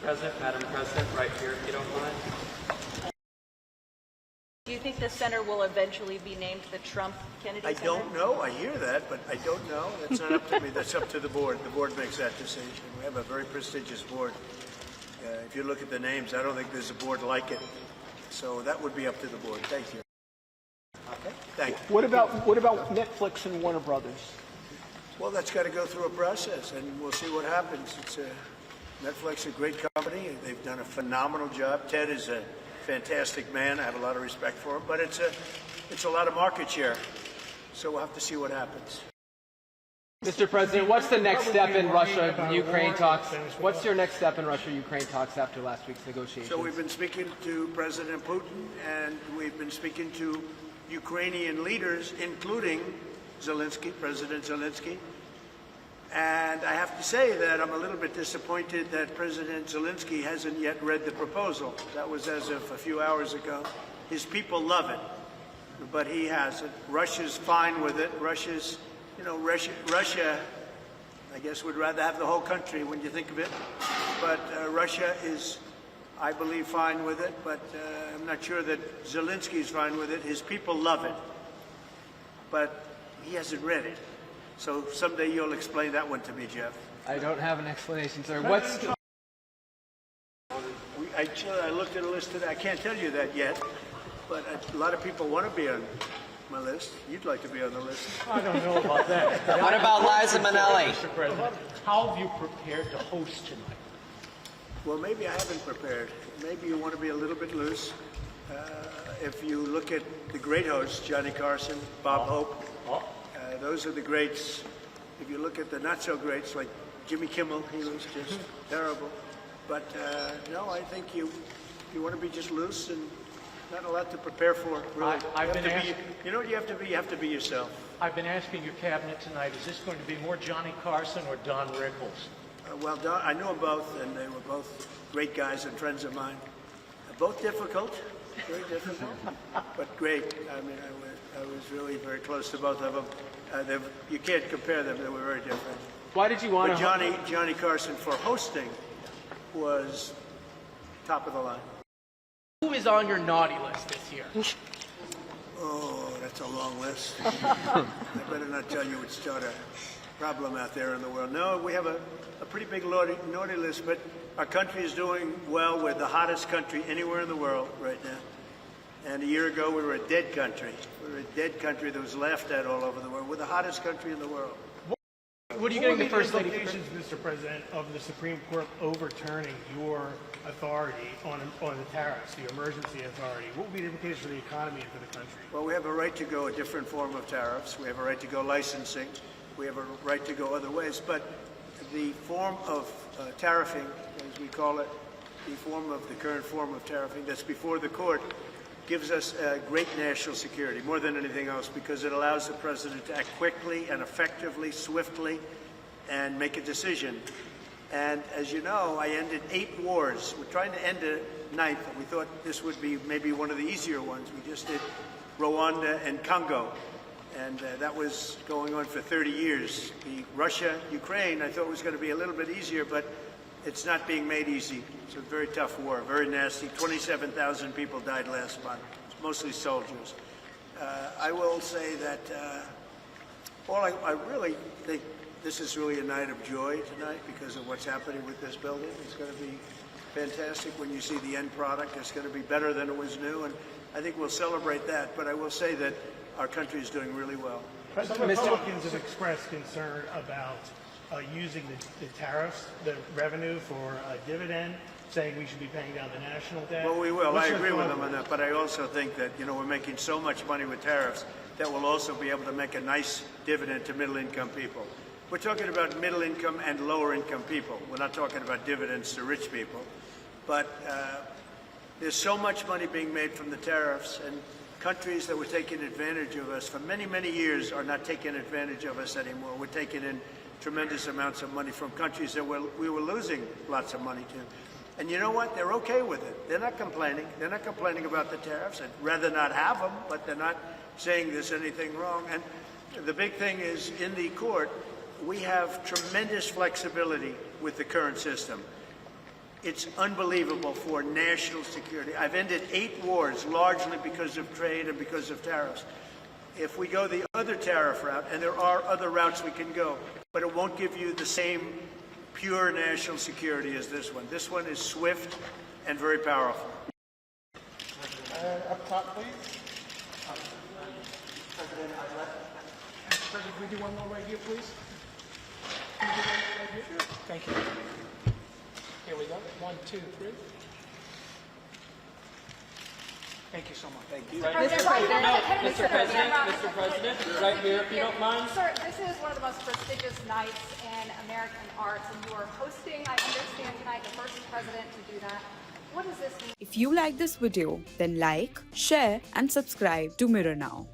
President, Madam President, right here, if you don't mind. Do you think the center will eventually be named the Trump Kennedy I Center? don't know. I hear that, but I don't know. That's not up to me. That's up to the board. The board makes that decision. We have a very prestigious board. If you look at the names, I don't think there's a board like it. So that would be up to the board. Thank you. Okay. Thank you. What about Netflix and Warner Brothers? Well, that's got to go through a process, and we'll see what happens. Netflix is a great company. They've done a phenomenal job. Ted is a fantastic man. I have a lot of respect for him, but it's a lot of market share. So we'll have to see what happens. Mr. President, what's the next step in Russia-Ukraine talks? What's your next step in Russia-Ukraine talks after last week's negotiations? So we've been speaking to President Putin, and we've been speaking to Ukrainian leaders, including Zelenskyy, President Zelenskyy. And I have to say that I'm a little bit disappointed that President Zelenskyy hasn't yet read the proposal. That was as of a few hours ago. His people love it, but he hasn't. Russia's fine with it. Russia, I guess, would rather have the whole country when you think of it. But Russia is, I believe, fine with it, but I'm not sure that Zelenskyy is fine with it. His people love it, but he hasn't read it. So someday you'll explain that one to me, Jeff. I don't have an explanation, sir. I looked at a list today. I can't tell you that yet, but a lot of people want to be on my list. You'd like to be on the list. I don't know about that. What about Liza Minnelli? Mr. President, how have you prepared to host tonight? Well, maybe I haven't prepared. Maybe you want to be a little bit loose. If you look at the great hosts, Johnny Carson, Bob Hope, those are the greats. If you look at the not-so-greats, like Jimmy Kimmel, he was just terrible. But no, I think you want to be just loose and not a lot to prepare for, really. You know what you have to be? You have to be yourself. I've been asking your cabinet tonight, is this going to be more Johnny Carson or Don Rickles? Well, Don, I knew them both, and they were both great guys and friends of mine. Both difficult, very difficult, but great. I mean, I was really very close to both of them. You can't compare them. They were very different. Why did you want to? Johnny Carson for hosting was top of the line. Who is on your naughty list this year? Oh, that's a long list. I better not tell you, it'd start a problem out there in the world. No, we have a pretty big naughty list, but our country is doing well. We're the hottest country anywhere in the world right now. And a year ago, we were a dead country. We were a dead country that was laughed at all over the world. We're the hottest country in the world. What are you getting the First Lady? What will be the implications, Mr. President, of the Supreme Court overturning your authority on the tariffs, the emergency authority? What will be the implications for the economy and for the country? Well, we have a right to go a different form of tariffs. We have a right to go licensing. We have a right to go other ways. But the form of tariffing, as we call it, the current form of tariffing that's before the court, gives us great national security, more than anything else, because it allows the president to act quickly and effectively, swiftly, and make a decision. And as you know, I ended 8 wars. We're trying to end a 9th, and we thought this would be maybe one of the easier ones. We just did Rwanda and Congo, and that was going on for 30 years. The Russia-Ukraine, I thought was going to be a little bit easier, but it's not being made easy. It's a very tough war, very nasty. 27,000 people died last month, mostly soldiers. I will say that I really think this is really a night of joy tonight because of what's happening with this building. It's going to be fantastic when you see the end product. It's going to be better than it was new, and I think we'll celebrate that. But I will say that our country is doing really well. Some Republicans have expressed concern about using the tariffs, the revenue for a dividend, saying we should be paying down the national debt. Well, we will. I agree with them on that. But I also think that, we're making so much money with tariffs that we'll also be able to make a nice dividend to middle-income people. We're talking about middle-income and lower-income people. We're not talking about dividends to rich people. But there's so much money being made from the tariffs, and countries that were taking advantage of us for many, many years are not taking advantage of us anymore. We're taking in tremendous amounts of money from countries that we were losing lots of money to. And you know what? They're okay with it. They're not complaining. They're not complaining about the tariffs. I'd rather not have them, but they're not saying there's anything wrong. And the big thing is, in the court, we have tremendous flexibility with the current system. It's unbelievable for national security. I've ended 8 wars largely because of trade and because of tariffs. If we go the other tariff route, and there are other routes we can go, but it won't give you the same pure national security as this one. This one is swift and very powerful. Up top, please. President, can we do one more right here, please? Can we do one more right here? Thank you. Here we go. 1, 2, 3. Thank you so much. Thank you. Mr. President, right here, if you don't mind. Sir, this is one of the most prestigious nights in American arts, and you are hosting, I understand tonight, the first president to do that. What does this mean? If you like this video, then like, share and subscribe to Mirror Now.